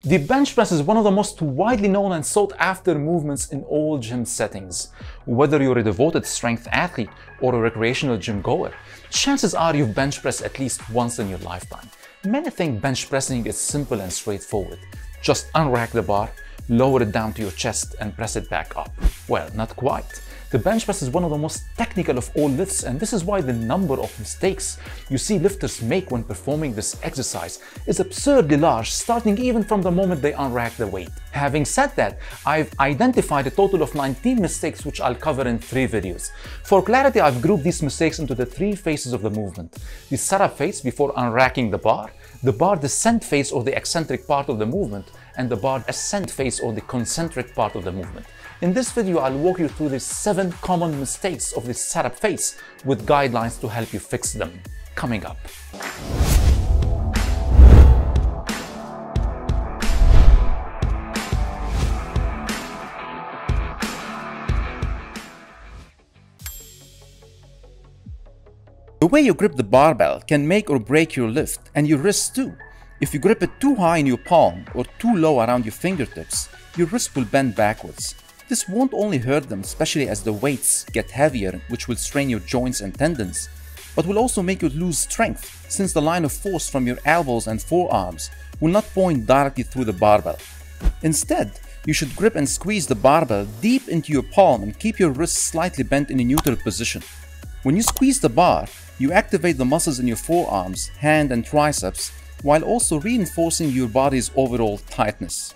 The bench press is one of the most widely known and sought after movements in all gym settings. Whether you're a devoted strength athlete or a recreational gym goer, chances are you've bench pressed at least once in your lifetime. Many think bench pressing is simple and straightforward. Just unrack the bar, lower it down to your chest and press it back up. Well, not quite. The bench press is one of the most technical of all lifts, and this is why the number of mistakes you see lifters make when performing this exercise is absurdly large, starting even from the moment they unrack the weight. Having said that, I've identified a total of 19 mistakes which I'll cover in 3 videos. For clarity, I've grouped these mistakes into the 3 phases of the movement: the setup phase before unracking the bar descent phase or the eccentric part of the movement, and the bar ascent phase or the concentric part of the movement. In this video, I'll walk you through the 7 common mistakes of the setup phase with guidelines to help you fix them. Coming up. The way you grip the barbell can make or break your lift and your wrists too. If you grip it too high in your palm or too low around your fingertips, your wrist will bend backwards. This won't only hurt them, especially as the weights get heavier, which will strain your joints and tendons, but will also make you lose strength, since the line of force from your elbows and forearms will not point directly through the barbell. Instead, you should grip and squeeze the barbell deep into your palm and keep your wrists slightly bent in a neutral position. When you squeeze the bar, you activate the muscles in your forearms, hand and triceps, while also reinforcing your body's overall tightness.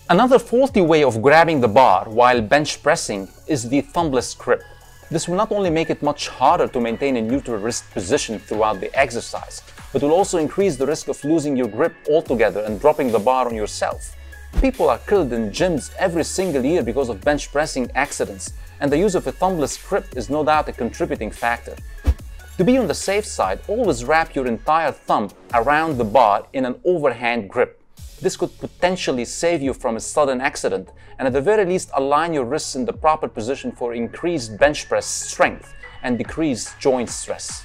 Another faulty way of grabbing the bar while bench pressing is the thumbless grip. This will not only make it much harder to maintain a neutral wrist position throughout the exercise, but will also increase the risk of losing your grip altogether and dropping the bar on yourself. People are killed in gyms every single year because of bench pressing accidents, and the use of a thumbless grip is no doubt a contributing factor. To be on the safe side, always wrap your entire thumb around the bar in an overhand grip. This could potentially save you from a sudden accident, and at the very least align your wrists in the proper position for increased bench press strength and decreased joint stress.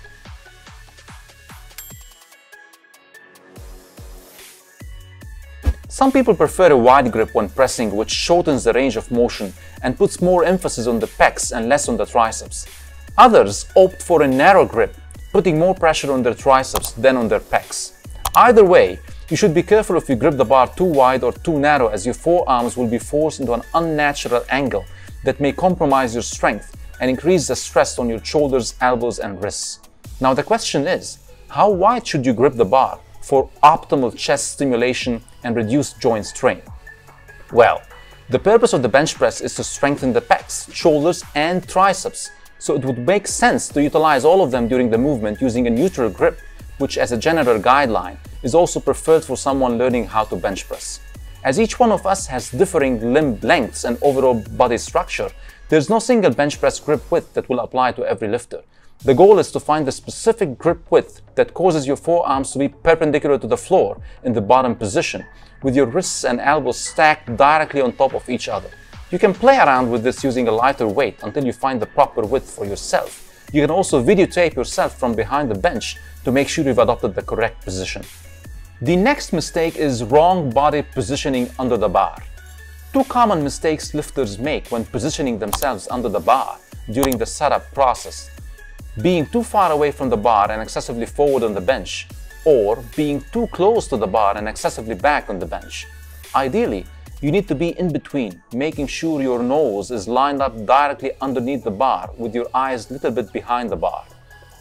Some people prefer a wide grip when pressing, which shortens the range of motion and puts more emphasis on the pecs and less on the triceps. Others opt for a narrow grip, putting more pressure on their triceps than on their pecs. Either way, you should be careful if you grip the bar too wide or too narrow, as your forearms will be forced into an unnatural angle that may compromise your strength and increase the stress on your shoulders, elbows and wrists. Now the question is, how wide should you grip the bar for optimal chest stimulation and reduced joint strain? Well, the purpose of the bench press is to strengthen the pecs, shoulders and triceps, so it would make sense to utilize all of them during the movement using a neutral grip, which as a general guideline is also preferred for someone learning how to bench press. As each one of us has differing limb lengths and overall body structure, there's no single bench press grip width that will apply to every lifter. The goal is to find the specific grip width that causes your forearms to be perpendicular to the floor in the bottom position, with your wrists and elbows stacked directly on top of each other. You can play around with this using a lighter weight until you find the proper width for yourself. You can also videotape yourself from behind the bench to make sure you've adopted the correct position. The next mistake is wrong body positioning under the bar. 2 common mistakes lifters make when positioning themselves under the bar during the setup process: being too far away from the bar and excessively forward on the bench, or being too close to the bar and excessively back on the bench. Ideally, you need to be in between, making sure your nose is lined up directly underneath the bar with your eyes a little bit behind the bar.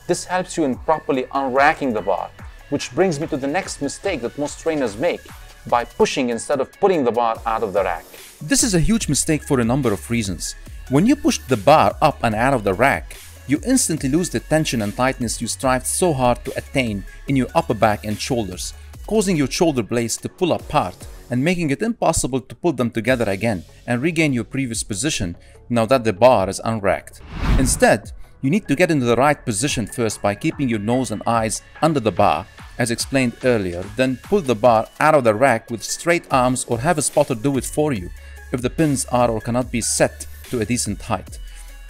This helps you in properly unracking the bar, which brings me to the next mistake that most trainers make, by pushing instead of pulling the bar out of the rack. This is a huge mistake for a number of reasons. When you push the bar up and out of the rack, you instantly lose the tension and tightness you strived so hard to attain in your upper back and shoulders, causing your shoulder blades to pull apart and making it impossible to pull them together again and regain your previous position now that the bar is unracked. Instead, you need to get into the right position first by keeping your nose and eyes under the bar, as explained earlier, then pull the bar out of the rack with straight arms or have a spotter do it for you if the pins are or cannot be set to a decent height.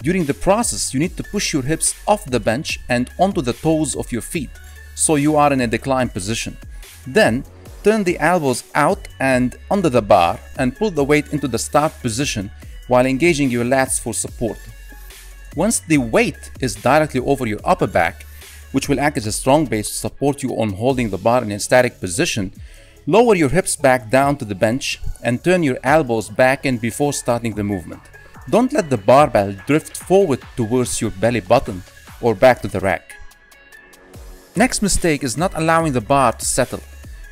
During the process, you need to push your hips off the bench and onto the toes of your feet, so you are in a declined position. Then, turn the elbows out and under the bar and pull the weight into the start position while engaging your lats for support. Once the weight is directly over your upper back, which will act as a strong base to support you on holding the bar in a static position, lower your hips back down to the bench and turn your elbows back in before starting the movement. Don't let the barbell drift forward towards your belly button or back to the rack. Next mistake is not allowing the bar to settle.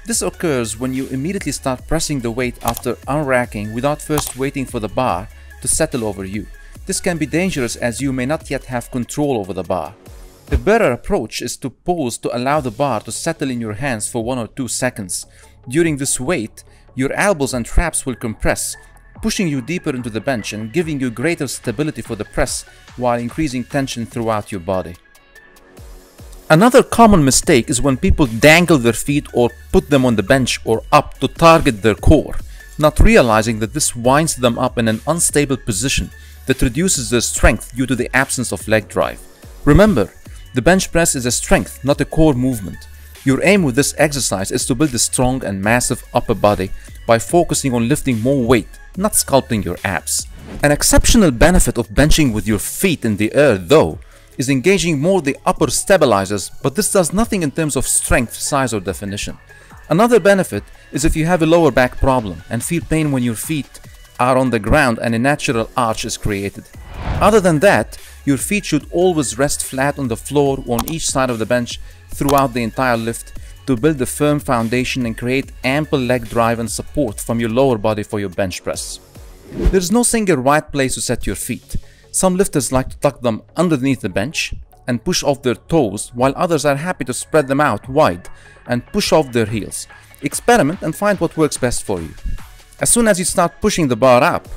This occurs when you immediately start pressing the weight after unracking without first waiting for the bar to settle over you. This can be dangerous as you may not yet have control over the bar. The better approach is to pause to allow the bar to settle in your hands for 1 or 2 seconds. During this wait, your elbows and traps will compress, pushing you deeper into the bench and giving you greater stability for the press while increasing tension throughout your body. Another common mistake is when people dangle their feet or put them on the bench or up to target their core, not realizing that this winds them up in an unstable position that reduces their strength due to the absence of leg drive. Remember, the bench press is a strength, not a core movement. Your aim with this exercise is to build a strong and massive upper body by focusing on lifting more weight, not sculpting your abs. An exceptional benefit of benching with your feet in the air, though, is engaging more the upper stabilizers, but this does nothing in terms of strength, size, or definition. Another benefit is if you have a lower back problem and feel pain when your feet are on the ground and a natural arch is created. Other than that, your feet should always rest flat on the floor on each side of the bench throughout the entire lift to build a firm foundation and create ample leg drive and support from your lower body for your bench press. There is no single right place to set your feet. Some lifters like to tuck them underneath the bench and push off their toes, while others are happy to spread them out wide and push off their heels. Experiment and find what works best for you. As soon as you start pushing the bar up,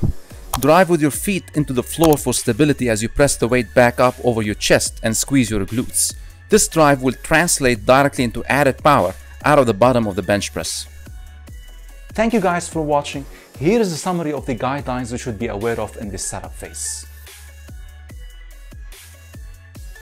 drive with your feet into the floor for stability as you press the weight back up over your chest and squeeze your glutes. This drive will translate directly into added power out of the bottom of the bench press. Thank you guys for watching. Here is a summary of the guidelines you should be aware of in this setup phase.